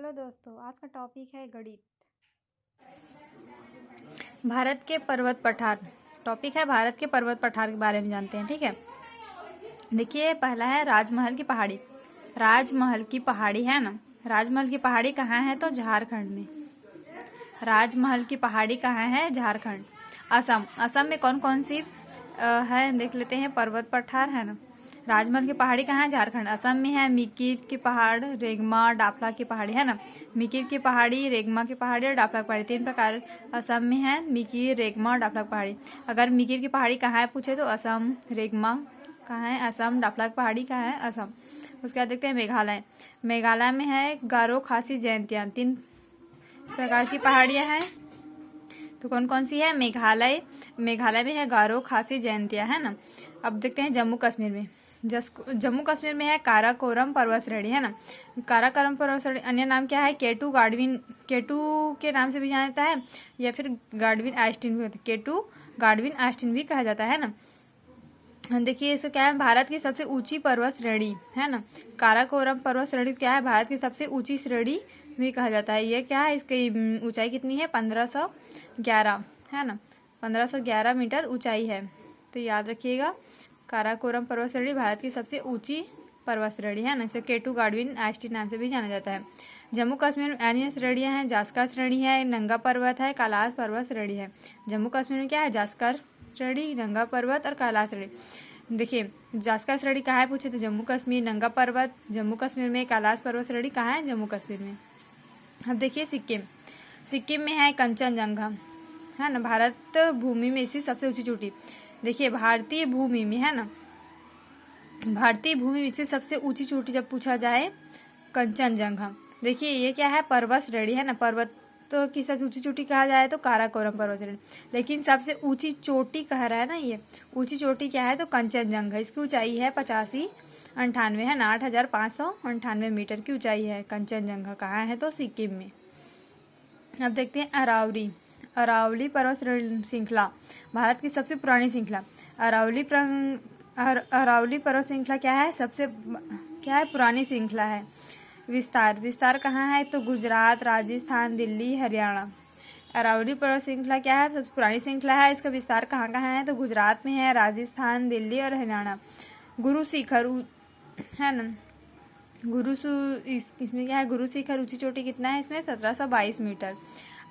Hello दोस्तों, आज का टॉपिक है गणित। भारत के पर्वत पठार। टॉपिक है भारत के पर्वत पठार के बारे में जानते हैं। ठीक है, देखिए पहला है राजमहल की पहाड़ी। राजमहल की पहाड़ी है ना, राजमहल की पहाड़ी कहाँ है तो झारखंड में। राजमहल की पहाड़ी कहाँ है? झारखंड। असम। असम में कौन कौन सी है देख लेते हैं। पर्वत पठार है ना। राजमहल की पहाड़ी कहाँ है? झारखंड। असम में है मिकिर की पहाड़, रेगमा, डाफला की पहाड़ी है ना। मिकिर की पहाड़ी, रेगमा की पहाड़ी और डाफला की पहाड़ी, तीन प्रकार असम में है। मिकिर, रेगमा और डाफला की पहाड़ी। अगर मिकिर की पहाड़ी कहाँ है पूछे तो असम। रेगमा कहाँ है? असम। डाफला की पहाड़ी कहाँ है? असम। उसके बाद देखते हैं मेघालय। मेघालय में है गारो, खासी, जयंतियान, तीन प्रकार की पहाड़ियां हैं। तो कौन कौन सी है? मेघालय में है गारो, खासी, जयंतिया है ना। अब देखते हैं जम्मू कश्मीर में। जम्मू कश्मीर में है काराकोरम पर्वत श्रेणी है ना। काराकोरम पर्वत श्रेणी अन्य नाम क्या है? केटू गाडविन, केटू के नाम से भी जाना जाता है या फिर गाडविन आइस्टीन भी होता है। केटू गाडविन आइस्टीन भी कहा जाता है ना। देखिए इसको क्या है? भारत की सबसे ऊंची पर्वत श्रेणी है ना। काराकोरम पर्वत श्रेणी क्या है? भारत की सबसे ऊंची श्रेणी भी कहा जाता है। ये क्या है? इसकी ऊंचाई कितनी है? 1511 है ना। 1511 मीटर ऊंचाई है। तो याद रखिएगा, काराकोरम पर्वत श्रेणी भारत की सबसे ऊंची पर्वत श्रेणी है ना। इसे केटू गाडविन आइस्टीन नाम से भी जाना जाता है। जम्मू कश्मीर में अन्य श्रेणियां हैं। जास्कर श्रेणी है, नंगा पर्वत है, कैलाश पर्वत श्रेणी है। जम्मू कश्मीर में क्या है? जास्कर श्रेणी, नंगा पर्वत और कैलाश श्रेणी। देखिए जास्कर श्रेणी कहाँ है पूछे तो जम्मू कश्मीर। नंगा पर्वत जम्मू कश्मीर में, कैलाश पर्वत श्रेणी कहाँ है? जम्मू कश्मीर में। अब देखिए सिक्किम। सिक्किम में है कंचनजंगा है ना। भारत भूमि में इसकी सबसे ऊंची चोटी। देखिए भारतीय भूमि में है ना, भारतीय भूमि में से सबसे ऊंची चोटी जब पूछा जाए कंचनजंगा। देखिए ये क्या है? पर्वत श्रेणी है ना। पर्वत तो की सबसे ऊंची चोटी कहा जाए तो काराकोरम पर्वत श्रेणी, लेकिन सबसे ऊंची चोटी कह रहा है ना। ये ऊंची चोटी क्या है तो कंचनजंगा। इसकी ऊंचाई है 8598 है ना। 8598 मीटर की ऊंचाई है। कंचनजंगा कहाँ है तो सिक्किम में। अब देखते हैं अरावली। अरावली पर्वत श्रृंखला भारत की सबसे पुरानी श्रृंखला। अरावली पर्वत श्रृंखला क्या है? सबसे क्या है? पुरानी श्रृंखला है। विस्तार कहाँ है तो गुजरात, राजस्थान, दिल्ली, हरियाणा। अरावली पर्वत श्रृंखला क्या है? सबसे पुरानी श्रृंखला है। इसका विस्तार कहाँ कहाँ है तो गुजरात में है, राजस्थान, दिल्ली और हरियाणा। गुरु शिखर है ना। इसमें क्या है? गुरु शिखर ऊंची चोटी कितना है इसमें? 1722 मीटर।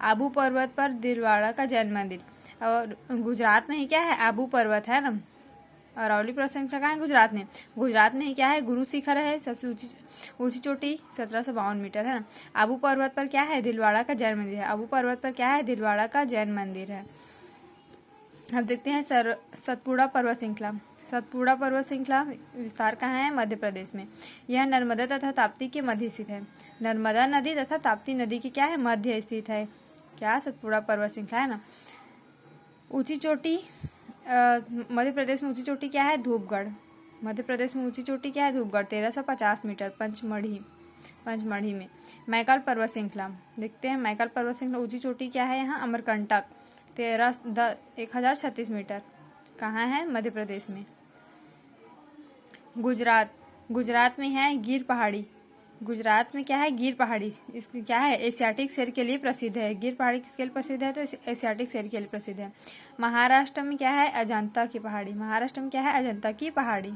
आबू पर्वत पर दिलवाड़ा का जैन मंदिर, और गुजरात में ही क्या है? आबू पर्वत है ना। अरावली पर्वत श्रृंखला कहाँ है? गुजरात में। गुजरात में ही क्या है? गुरु शिखर है, सबसे ऊंची चोटी 1752 मीटर है ना। आबू पर्वत पर क्या है? दिलवाड़ा का जैन मंदिर है। आबू पर्वत पर क्या है? दिलवाड़ा का जैन मंदिर है। अब देखते हैं सतपुड़ा पर्वत श्रृंखला। सतपुड़ा पर्वत श्रृंखला विस्तार कहाँ है? मध्य प्रदेश में। यह नर्मदा तथा ताप्ती के मध्य स्थित है। नर्मदा नदी तथा ताप्ती नदी की क्या है? मध्य स्थित है। क्या? सतपुड़ा पर्वत श्रृंखला है ना। ऊंची चोटी मध्य प्रदेश में ऊंची चोटी क्या है? धूपगढ़। मध्य प्रदेश में ऊंची चोटी क्या है? धूपगढ़ 1350 मीटर। पंचमढ़ी में। मैकल पर्वत श्रृंखला देखते हैं। मैकल पर्वत श्रृंखला ऊंची चोटी क्या है यहाँ? अमरकंटक 1036 मीटर। कहाँ है? मध्य प्रदेश में। गुजरात में है गिर पहाड़ी। गुजरात में क्या है? गिर पहाड़ी। इसकी क्या है? एशियाटिक शेर के लिए प्रसिद्ध है। गिर पहाड़ी किसके लिए प्रसिद्ध है तो एशियाटिक शेर के लिए प्रसिद्ध है। महाराष्ट्र में क्या है? अजंता की पहाड़ी। महाराष्ट्र में क्या है? अजंता की पहाड़ी।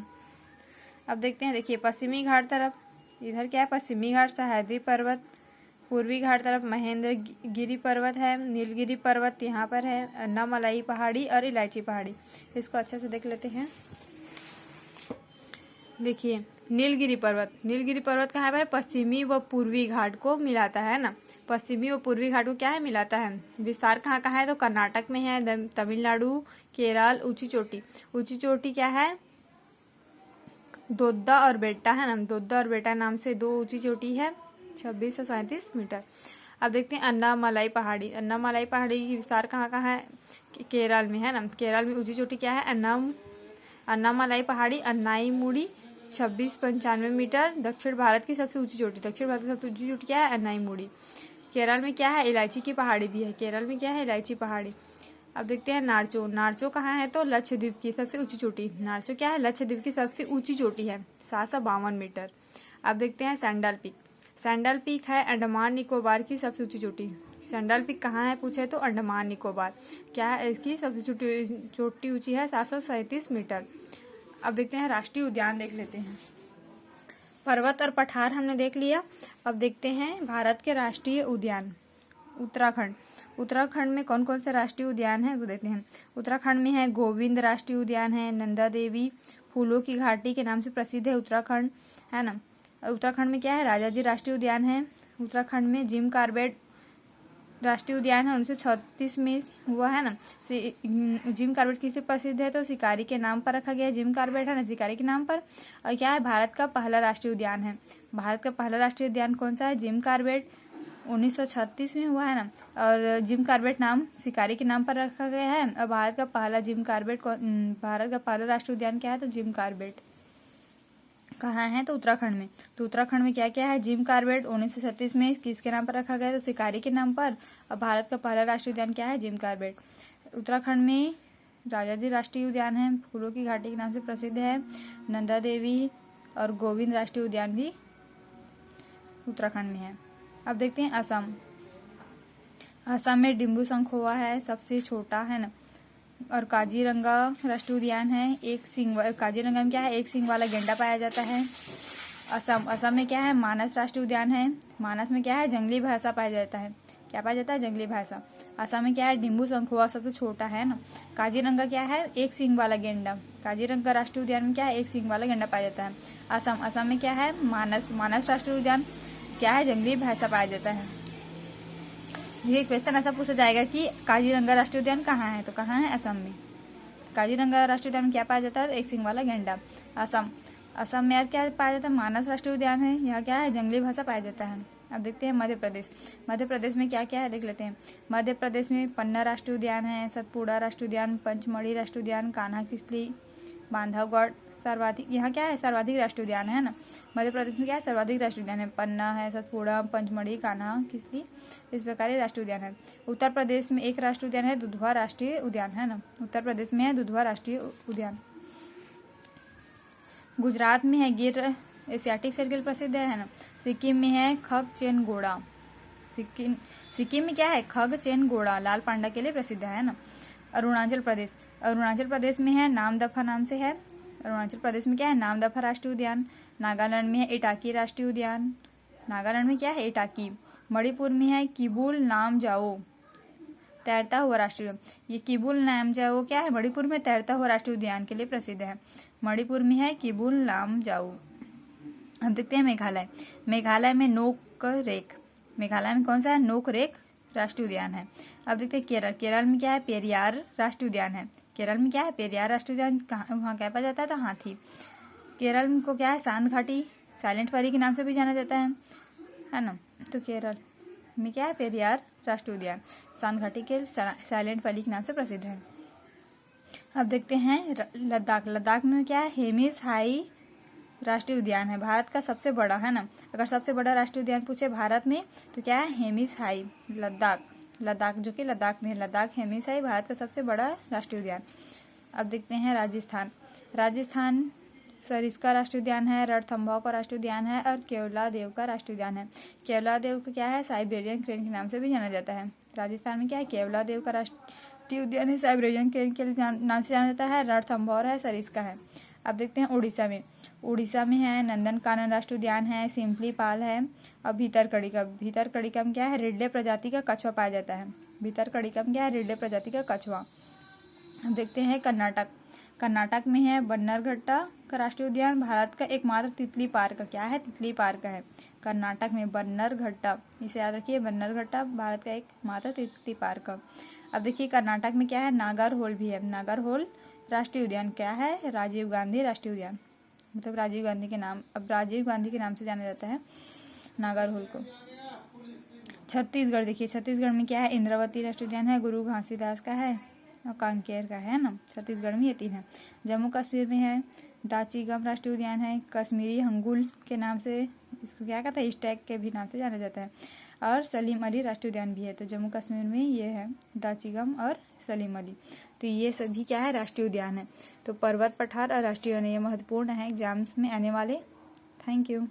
अब देखते हैं, देखिए पश्चिमी घाट तरफ इधर क्या है? पश्चिमी घाट सह्याद्री पर्वत। पूर्वी घाट तरफ महेंद्र गिरी पर्वत है, नीलगिरी पर्वत यहाँ पर है, अन्नामलाई पहाड़ी और इलायची पहाड़ी। इसको अच्छे से देख लेते हैं। देखिए नीलगिरी पर्वत कहाँ पर? पश्चिमी व पूर्वी घाट को मिलाता है ना। पश्चिमी व पूर्वी घाट को क्या है? मिलाता है। विस्तार कहाँ कहाँ है तो कर्नाटक में है, तमिलनाडु, केरल। ऊंची चोटी क्या है? दोद्दा और बेट्टा है ना। दोद्दा और बेट्टा नाम से दो ऊंची चोटी है, 26 से 37 मीटर। अब देखते हैं अन्नामलाई पहाड़ी। अन्नामलाई पहाड़ी की विस्तार कहाँ कहाँ है? केरल में है ना। केरल में ऊंची चोटी क्या है? अन्नामलाई पहाड़ी, अन्नाईमुड़ी 2695 मीटर। दक्षिण भारत की सबसे ऊंची चोटी क्या है? अन्नाईमुड़ी। केरल में क्या है? इलायची की पहाड़ी भी है। केरल में क्या है? इलायची पहाड़ी। अब देखते हैं नारचो कहाँ है तो लक्षद्वीप की सबसे ऊंची चोटी। नारचो क्या है? लक्षद्वीप की सबसे ऊंची चोटी है, 752 मीटर। अब देखते हैं सैंडल पीक है अंडमान निकोबार की सबसे ऊंची चोटी। सैंडल पीक कहाँ है पूछे तो अंडमान निकोबार। क्या है इसकी सबसे चोटी ऊंची है 737 मीटर। अब देखते हैं राष्ट्रीय उद्यान देख लेते हैं। पर्वत और पठार हमने देख लिया। अब देखते हैं भारत के राष्ट्रीय उद्यान। उत्तराखंड। उत्तराखंड में कौन कौन से राष्ट्रीय उद्यान है वो देखते हैं। उत्तराखंड में है गोविंद राष्ट्रीय उद्यान है, नंदा देवी फूलों की घाटी के नाम से प्रसिद्ध है उत्तराखंड, है ना। उत्तराखंड में क्या है, राजा जी राष्ट्रीय उद्यान है। उत्तराखंड में जिम कार्बेट राष्ट्रीय उद्यान है 1936 में हुआ है ना। जिम कार्बेट किससे प्रसिद्ध है तो शिकारी के नाम पर रखा गया है, जिम कार्बेट है ना, शिकारी के नाम पर। और क्या है, भारत का पहला राष्ट्रीय उद्यान है। भारत का पहला राष्ट्रीय उद्यान कौन सा है, जिम कार्बेट 1936 में हुआ है ना। और जिम कार्बेट नाम शिकारी के नाम पर रखा गया है। और भारत का पहला राष्ट्रीय उद्यान क्या है तो जिम कार्बेट। कहाँ है तो उत्तराखंड में। तो उत्तराखंड में क्या क्या है, जिम कार्बेट 1936 में किसके नाम पर रखा गया तो शिकारी के नाम पर। और भारत का पहला राष्ट्रीय उद्यान क्या है, जिम कार्बेट। उत्तराखंड में राजा जी राष्ट्रीय उद्यान है, फूलों की घाटी के नाम से प्रसिद्ध है। नंदा देवी और गोविंद राष्ट्रीय उद्यान भी उत्तराखंड में है। अब देखते हैं असम। असम में डिम्बू शंखोआ है, सबसे छोटा है ना। और काजीरंगा राष्ट्रीय उद्यान है, काजीरंगा में क्या है, एक सींग वाला गेंडा पाया जाता है। असम में क्या है, मानस राष्ट्रीय उद्यान है। मानस में क्या है, जंगली भैंसा पाया जाता है। क्या पाया जाता है, जंगली भैंसा। असम में क्या है, डिम्बू शंखोआ सबसे छोटा है ना। काजीरंगा क्या है, एक सींग वाला गेंडा। काजीरंगा राष्ट्रीय उद्यान में क्या है, एक सींग वाला गेंडा पाया जाता है। असम में क्या है, मानस राष्ट्रीय उद्यान क्या है, जंगली भैंसा पाया जाता है। ये क्वेश्चन ऐसा पूछा जाएगा कि काजीरंगा राष्ट्रीय उद्यान कहाँ है तो कहाँ है, असम में। काजीरंगा राष्ट्रीय उद्यान में क्या पाया जाता है, एक सींग वाला गेंडा। असम में यार क्या पाया जाता है, मानस राष्ट्रीय उद्यान है, यहाँ क्या है, जंगली भैंसा पाया जाता है। अब देखते हैं मध्य प्रदेश। मध्य प्रदेश में क्या क्या है देख लेते हैं। मध्य प्रदेश में पन्ना राष्ट्रीय उद्यान है, सतपुड़ा राष्ट्रीय उद्यान, पंचमढ़ी राष्ट्रीय उद्यान, कान्हा किसली, बांधवगढ़ सर्वाधिक। यहाँ क्या है, सर्वाधिक राष्ट्रीय उद्यान है ना। मध्य प्रदेश में क्या है, सर्वाधिक राष्ट्रीय उद्यान है। पन्ना है, सतपुड़ा, पंचमढ़ी, कान्हा किसली, इस प्रकार ये राष्ट्रीय उद्यान है। उत्तर प्रदेश में एक राष्ट्रीय उद्यान है, दुधवा राष्ट्रीय उद्यान है ना। उत्तर प्रदेश में है दुधवा राष्ट्रीय उद्यान। गुजरात में है गिर एशियाटिक सर्किल प्रसिद्ध है ना। सिक्किम में है खगचेनगोड़ा। सिक्किम में क्या है, खगचेनगोड़ा लाल पांडा के लिए प्रसिद्ध है ना। अरुणाचल प्रदेश में है नामदफा नाम से है। अरुणाचल प्रदेश में क्या है, नामदफा राष्ट्रीय उद्यान। नागालैंड में है इटाकी राष्ट्रीय उद्यान। नागालैंड में क्या है, इटाकी। मणिपुर में है किबुल नामजाओ तैरता हुआ राष्ट्रीय। ये किबुल नामजाओ क्या है, मणिपुर में तैरता हुआ राष्ट्रीय उद्यान के लिए प्रसिद्ध है। मणिपुर में है किबुल नामजाओ। अब देखते हैं मेघालय। मेघालय में नोकरेक। मेघालय में कौन सा है, नोकरेक राष्ट्रीय उद्यान है। अब देखते हैं केरल। केरल में क्या है, पेरियार राष्ट्रीय उद्यान है। केरल में क्या है, पेरियार राष्ट्रीय उद्यान। वहाँ क्या पाया जाता है तो हाथी। केरल को क्या है, सांद घाटी साइलेंट वैली के नाम से भी जाना जाता है ना। तो केरल में क्या है, पेरियार राष्ट्रीय उद्यान, सांद घाटी के साइलेंट वैली के नाम से प्रसिद्ध है। अब देखते हैं लद्दाख। लद्दाख में क्या है, हेमिस हाई राष्ट्रीय उद्यान है, भारत का सबसे बड़ा है ना। अगर सबसे बड़ा राष्ट्रीय उद्यान पूछे भारत में तो क्या है, हेमिस हाई लद्दाख जो कि लद्दाख में है। लद्दाख हेमिस हाई भारत का सबसे बड़ा राष्ट्रीय उद्यान। अब देखते हैं राजस्थान सरिस्का राष्ट्रीय उद्यान है, रणथंभौर का राष्ट्रीय उद्यान है और केवलादेव का राष्ट्रीय उद्यान है। केवलादेव का क्या है, साइबेरियन क्रेन के नाम से भी जाना जाता है। राजस्थान में क्या है, केवलादेव का राष्ट्रीय उद्यान है, साइबेरियन क्रेन के नाम से जाना जाता है। रणथंभौर है, सरिस्का है। अब देखते हैं उड़ीसा में है नंदनकानन राष्ट्रीय उद्यान है, सिम्पलीपाल है और भीतरकनिका में क्या है, रिडले प्रजाति का कछुआ पाया जाता है। भीतरकनिका में क्या है, रिडले प्रजाति का कछुआ। अब देखते हैं कर्नाटक में है बन्नरघट्टा का राष्ट्रीय उद्यान, भारत का एकमात्र तितली पार्क। क्या है, तितली पार्क है कर्नाटक में, बन्नरघट्टा, इसे याद रखिए, बन्नरघट्टा भारत का एकमात्र तितली पार्क। अब देखिए कर्नाटक में क्या है, नागरहोल भी है। नागरहोल राष्ट्रीय उद्यान क्या है, राजीव गांधी राष्ट्रीय उद्यान, मतलब राजीव गांधी के नाम से जाना जाता है नागरहोल को। छत्तीसगढ़ देखिए, छत्तीसगढ़ में क्या है, इंद्रावती राष्ट्रीय उद्यान है, गुरु घासीदास का है और कांकेर का है ना। छत्तीसगढ़ में ये 3 है। जम्मू कश्मीर में है दाचिगम राष्ट्रीय उद्यान है, कश्मीरी हंगुल के नाम से इसको क्या कहता है, स्टैग के भी नाम से जाना जाता है। और सलीम अली राष्ट्रीय उद्यान भी है। तो जम्मू कश्मीर में ये है दाचिगम और सलीम अली। तो ये सभी क्या है, राष्ट्रीय उद्यान है। तो पर्वत पठार और राष्ट्रीय उद्यान ये महत्वपूर्ण है एग्जाम्स में आने वाले। Thank you.